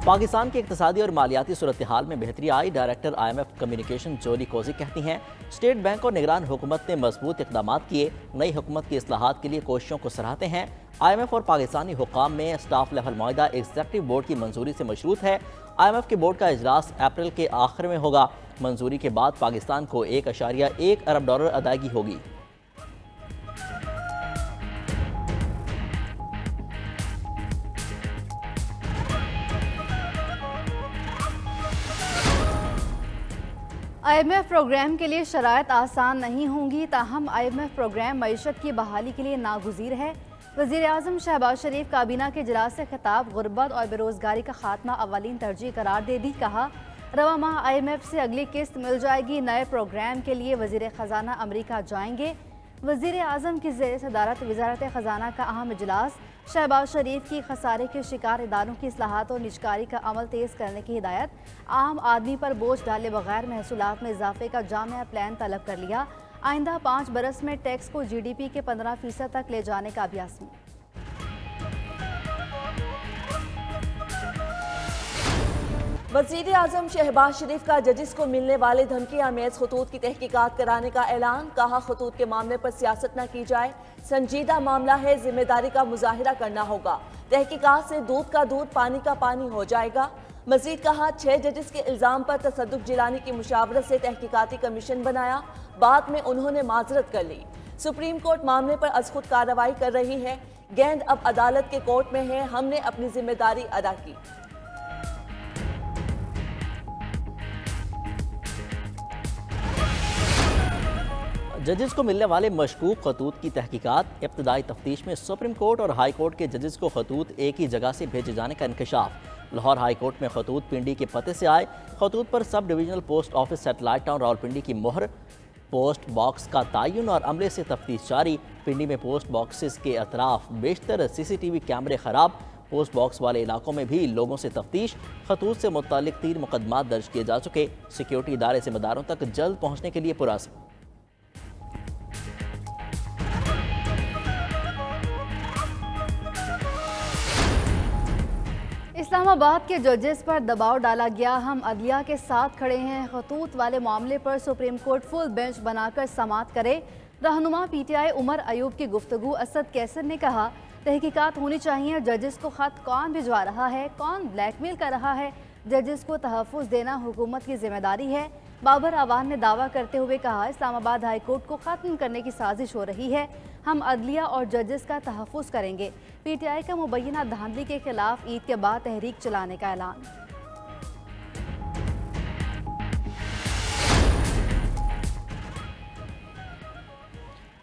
पाकिस्तान की इक्तिसादी और मालियाती सूरत हाल में बेहतरी आई। डायरेक्टर IMF कम्युनिकेशन जोली कोजी कहती हैं, स्टेट बैंक और निगरान हुकूमत ने मजबूत इकदाम किए, नई हुकूमत की इस्लाहात के लिए कोशिशों को सराहते हैं। IMF और पाकिस्तानी हुकाम में स्टाफ लेवल मुआहदा एग्जीक्यूटिव बोर्ड की मंजूरी से मशरूत है। IMF के बोर्ड का इजलास अप्रैल के आखिर में होगा। मंजूरी के बाद पाकिस्तान को $1.1 अरब अदायगी होगी। IMF प्रोग्राम के लिए शराइत आसान नहीं होंगी, ताहम IMF प्रोग्राम मईशत की बहाली के लिए नागुज़ीर है। वज़ीर आज़म शहबाज शरीफ काबीना के इजलास से खिताब गुर्बत और बेरोज़गारी का खात्मा अवलीन तरजीह करार दे दी। कहा, रवा माह IMF से अगली किस्त मिल जाएगी। नए प्रोग्राम के लिए वज़ीर ख़जाना अमरीका जाएंगे। वज़ीर आज़म की ज़ेर सदारत वज़ारत ख़जाना का अहम इजलास। शहबाज शरीफ की खसारे के शिकार इदारों की इस्लाहात और निजकारी का अमल तेज़ करने की हिदायत। आम आदमी पर बोझ डाले बगैर महसूलात में इजाफे का जामिया प्लान तलब कर लिया। आइंदा 5 बरस में टैक्स को GDP के 15% तक ले जाने का भी आज़म। वज़ीर आज़म शहबाज शरीफ का जजिस को मिलने वाले धमकी आमेज खतूत की तहकीकात कराने का ऐलान। कहा, खतूत के मामले पर सियासत न की जाए, संजीदा मामला है, जिम्मेदारी का मुजाहिरा करना होगा। तहकीकात से दूध का दूध पानी का पानी हो जाएगा। मजीद कहा, 6 जजिस के इल्ज़ाम पर तसद्दुक़ जिलानी की मुशावरत से तहकीकाती कमीशन बनाया, बाद में उन्होंने माजरत कर ली। सुप्रीम कोर्ट मामले पर अज खुद कार्रवाई कर रही है। गेंद अब अदालत के कोर्ट में है, हमने अपनी जिम्मेदारी अदा की। जजेस को मिलने वाले मशकूक खतूत की तहकीकात। इब्तदाई तफ्तीश में सुप्रीम कोर्ट और हाई कोर्ट के जजेस को खतूत एक ही जगह से भेजे जाने का इंकशाफ। लाहौर हाई कोर्ट में खतूत पिंडी के पते से आए। खतूत पर sub divisional post office satellite town Rawalpindi की मोहर। पोस्ट बॉक्स का तयन और अमले से तफ्तीश जारी। पिंडी में पोस्ट बॉक्सेस के अतराफ बेशतर CCTV कैमरे खराब। पोस्ट बॉक्स वाले इलाकों में भी लोगों से तफ्तीश। खतूत से मुतालिक 3 मुकदमात दर्ज किए जा चुके। सिक्योरिटी इदारे जिम्मेदारों तक जल्द पहुँचने के लिए पुरअज़्म। इस्लामाबाद के जजेस पर दबाव डाला गया, हम अदलिया के साथ खड़े हैं। खतूत वाले मामले पर सुप्रीम कोर्ट फुल बेंच बनाकर समाअत करे। रहनुमा PTI उमर अयूब की गुफ्तगू। असद कैसर ने कहा, तहकीकात होनी चाहिए। जजेस को खत कौन भिजवा रहा है, कौन ब्लैकमेल कर रहा है, जजेस को तहफ़्फ़ुज़ देना हुकूमत की जिम्मेदारी है। बाबर अवान ने दावा करते हुए कहा, इस्लामाबाद हाई कोर्ट को ख़त्म करने की साजिश हो रही है। हम अदलिया और जजेस का तहफ़्फ़ुज़ करेंगे। PTI का मुबैना धांधली के खिलाफ ईद के बाद तहरीक चलाने का ऐलान।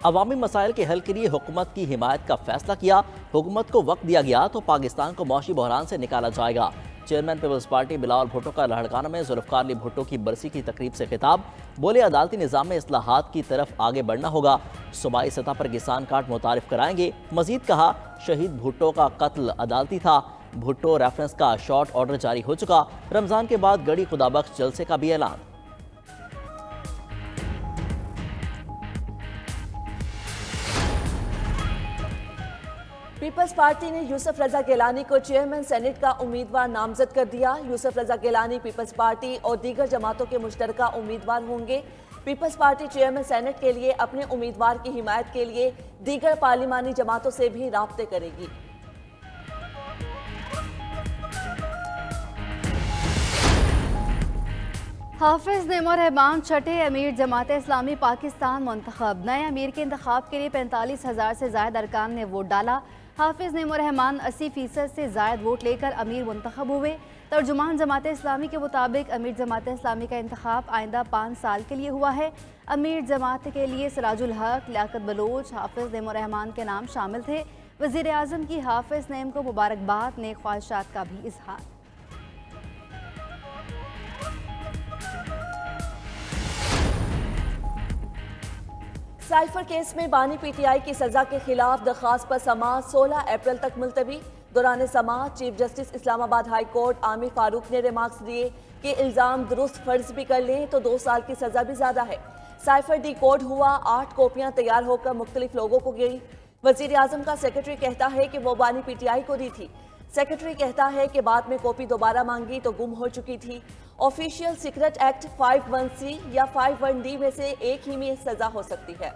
अवामी मसाइल के हल के लिए हुकूमत की हिमायत का फैसला किया। हुकूमत को वक्त दिया गया तो पाकिस्तान को मौशी बहरान से निकाला जाएगा। Chairman Peoples Party Bilawal Bhutto का लहड़काना में जुल्फ़िकार अली भुट्टो की बरसी की तकरीब से खिताब। बोले, अदालती निज़ाम में इस्लाहात की तरफ आगे बढ़ना होगा। सूबाई सतह पर किसान कार्ड मुतारिफ कराएंगे। मजीद कहा, शहीद भुट्टो का कत्ल अदालती था। भुट्टो रेफरेंस का शॉर्ट ऑर्डर जारी हो चुका। रमज़ान के बाद गड़ी खुदाबख्श जलसे का भी ऐलान। पीपल्स पार्टी ने यूसुफ रजा गिलानी को चेयरमैन सेनेट का उम्मीदवार नामजद कर दिया। यूसुफ रजा गिलानी पीपल्स पार्टी और दीगर जमातों के मुश्तरका उम्मीदवार होंगे। पीपल्स पार्टी चेयरमैन सेनेट के लिए अपने उम्मीदवार की हिमायत के लिए दीगर पार्लिमानी जमातों से भी राब्ते करेगी। हाफिज नेमो रहमान छठे अमीर जमात इस्लामी पाकिस्तान मुंतखब। नए अमीर के इंतखाब के लिए 45,000 से ज़ायद अरकान ने वोट डाला। हाफिज नेमो रहमान 80% से ज़ायद वोट लेकर अमीर मुंतखब हुए। तर्जुमान जमात इस्लामी के मुताबिक अमीर जमात इस्लामी का इंतखाब आइंदा 5 साल के लिए हुआ है। अमीर जमात के लिए सिराजुल हक, लियाकत बलोच, हाफिज नेमो रहमान के नाम शामिल थे। वज़ीर आज़म की हाफिज नेम को मुबारकबाद, नेक ख्वाहिशात का भी इजहार। साइफर केस में बानी PTI की सजा के खिलाफ दरख्वास्त पर समाअत 16 अप्रैल तक मुलतवी। दौरान समाअत chief justice Islamabad high court Amir Farooq ने रिमार्क्स दिए कि इल्ज़ाम दुरुस्त फर्ज भी कर लें तो 2 साल की सजा भी ज़्यादा है। साइफर डिकोड हुआ, 8 कॉपियाँ तैयार होकर मुख्तलिफ लोगों को गई। वज़ीर आज़म का सेक्रेटरी कहता है कि वो बानी PTI को दी थी। सेक्रेटरी कहता है कि बाद में कॉपी दोबारा मांगी तो गुम हो चुकी थी। ऑफिशियल सीक्रेट एक्ट 51C या 51D में से एक ही में सजा हो सकती है।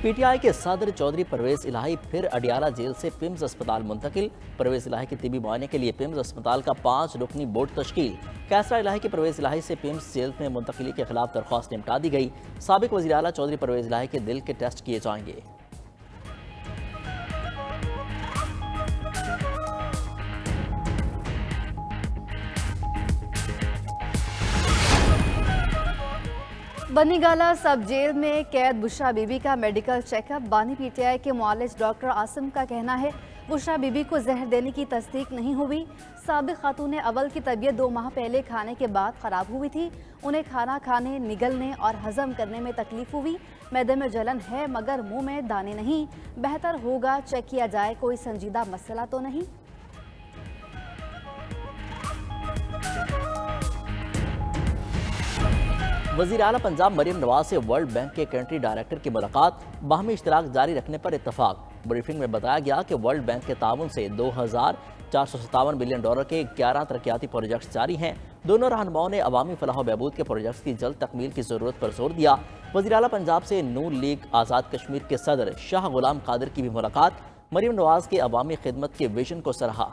पीटीआई के सदर चौधरी परवेज इलाही फिर अडियाला जेल से पिम्स अस्पताल मुंतकिल। परवेज इलाही के तिबी मुआयने के लिए पिम्स अस्पताल का 5 रुकनी बोर्ड तश्कील। कैसरा इलाही के परवेज इलाही से पिम्स जेल में मुंतकिली के खिलाफ दरख्वास्त निपटा दी गई। साबिक वज़ीर आला चौधरी परवेज इलाही के दिल के टेस्ट किए जाएंगे। बनीगाला सब जेल में कैद बुशरा बीबी का मेडिकल चेकअप। बानी पीटीआई के मुआलिज डॉक्टर आसिम का कहना है बुशरा बीबी को जहर देने की तस्दीक नहीं हुई। साबिक खातून अव्वल की तबीयत 2 माह पहले खाने के बाद ख़राब हुई थी। उन्हें खाना खाने, निगलने और हजम करने में तकलीफ हुई। मैदे में जलन है मगर मुंह में दाने नहीं। बेहतर होगा चेक किया जाए, कोई संजीदा मसला तो नहीं। वज़ीर आला पंजाब मरीम नवाज से वर्ल्ड बैंक के कंट्री डायरेक्टर की मुलाकात। बाहमी इश्तराक जारी रखने पर इत्तफाक। ब्रीफिंग में बताया गया कि वर्ल्ड बैंक के ताउन से $2,457 बिलियन के 11 तरक्याती प्रोजेक्ट्स जारी हैं। दोनों रहनुमाओं ने अवामी फलाह व बहबूद के प्रोजेक्ट्स की जल्द तकमील की ज़रूरत पर जोर दिया। वज़ीर आला पंजाब से नून लीग आज़ाद कश्मीर के सदर शाह गुलाम कादिर की भी मुलाकात। मरीम नवाज के अवामी खिदमत के विजन को सराहा।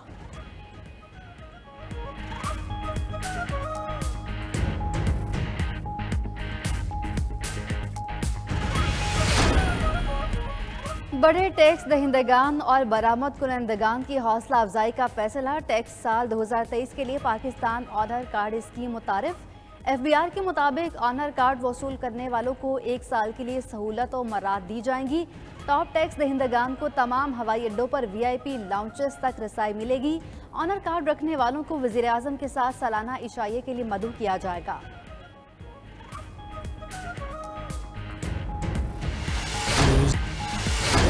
बड़े टैक्स दहिंदगान और बरामद कुनंदगान की हौसला अफजाई का फैसला। टैक्स साल 2023 के लिए पाकिस्तान ऑनर कार्ड स्कीम मुतारिफ। एफबीआर के मुताबिक ऑनर कार्ड वसूल करने वालों को 1 साल के लिए सहूलत और मराद दी जाएंगी। टॉप टैक्स दहिंदगान को तमाम हवाई अड्डों पर VIP लाउंजेस तक रसाई मिलेगी। ऑनर कार्ड रखने वालों को वज़ीर आज़म के साथ सालाना इशाइये के लिए मदऊ किया जाएगा।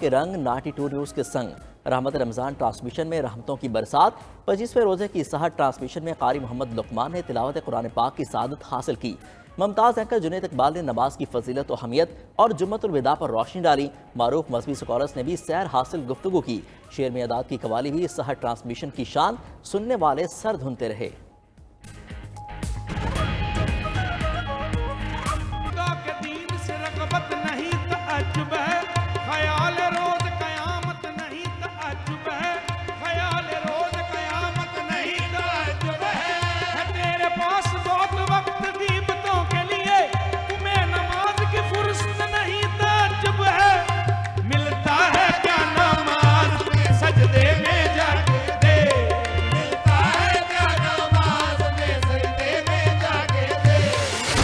के रंग 92 न्यूज़ के संग रहमत रमज़ान ट्रांसमिशन में रहमतों की बरसात। 25वें रोज़े की सहर ट्रांसमिशन में कारी मोहम्मद लुकमान ने तिलावत कुरान पाक की सादत हासिल की। मुमताज़ एंकर जुनैद इकबाल ने नमाज की फजीलत और अहमियत और जुम्मतुल विदा पर रोशनी डाली। मारूफ मजहबी स्कॉलर्स ने भी सैर हासिल गुफ्तगू की। शेर में अदाद की कवाली भी सहर ट्रांसमिशन की शान, सुनने वाले सर धुनते रहे।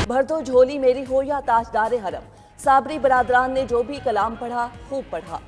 भर दो झोली मेरी हो या ताजदार हरम, साबरी बरादरान ने जो भी कलाम पढ़ा खूब पढ़ा।